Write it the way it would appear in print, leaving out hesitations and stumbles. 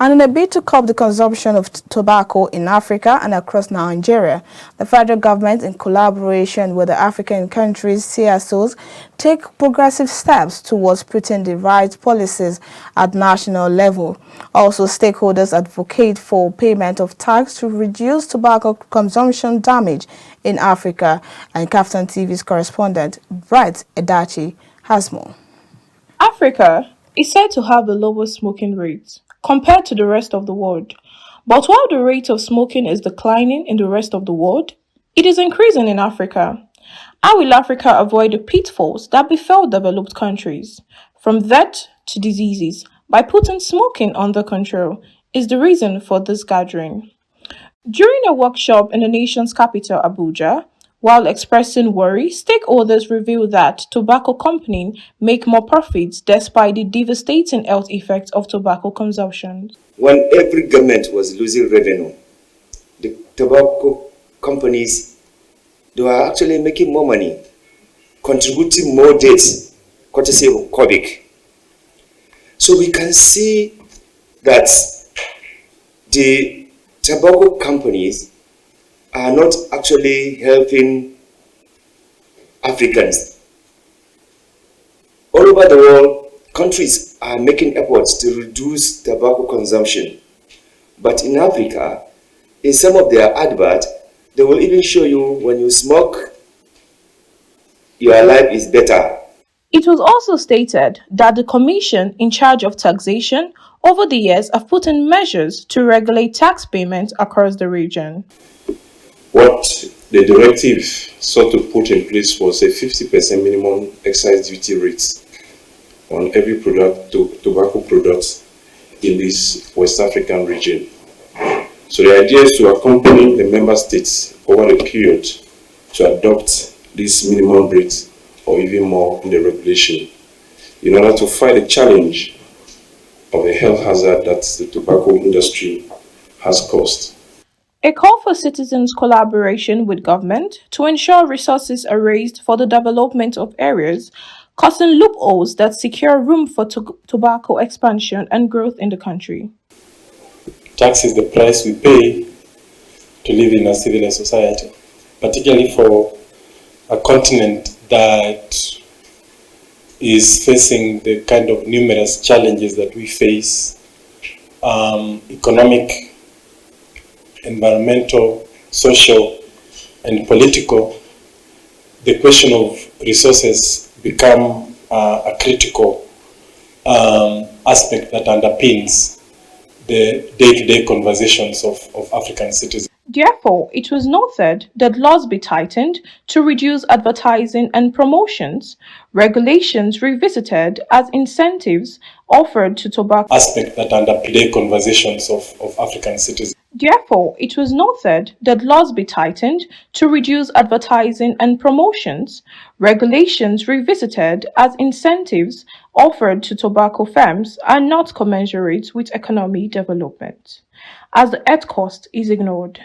And in a bid to curb the consumption of tobacco in Africa and across Nigeria, the federal government, in collaboration with the African countries' CSOs, take progressive steps towards putting the right policies at national level. Also, stakeholders advocate for payment of tax to reduce tobacco consumption damage in Africa. And KAFTAN TV's correspondent, Bright Edachi, has more. Africa is said to have the lowest smoking rate compared to the rest of the world. But while the rate of smoking is declining in the rest of the world, it is increasing in Africa. How will Africa avoid the pitfalls that befell developed countries, from death to diseases, by putting smoking under control, is the reason for this gathering. During a workshop in the nation's capital, Abuja, while expressing worry, stakeholders revealed that tobacco companies make more profits despite the devastating health effects of tobacco consumption. When every government was losing revenue, the tobacco companies, they were actually making more money, contributing more deaths, courtesy of COVID. So we can see that the tobacco companies are not actually helping Africans. All over the world, countries are making efforts to reduce tobacco consumption. But in Africa, in some of their adverts, they will even show you when you smoke, your life is better. It was also stated that the commission in charge of taxation over the years have put in measures to regulate tax payments across the region. What the directive sought to put in place was a 50% minimum excise duty rate on every tobacco products in this West African region. So the idea is to accompany the member states over the period to adopt this minimum rate or even more in the regulation in order to fight the challenge of the health hazard that the tobacco industry has caused. A call for citizens' collaboration with government to ensure resources are raised for the development of areas causing loopholes that secure room for tobacco expansion and growth in the country. Tax is the price we pay to live in a civilized society, particularly for a continent that is facing the kind of numerous challenges that we face, economic, environmental, social, and political. The question of resources become a critical aspect that underpins the day-to-day conversations of African citizens. Therefore, it was noted that laws be tightened to reduce advertising and promotions, regulations revisited as incentives offered to tobacco aspect that underpin the conversations of African citizens. Therefore, it was noted that laws be tightened to reduce advertising and promotions, regulations revisited as incentives offered to tobacco firms are not commensurate with economic development, as the health cost is ignored.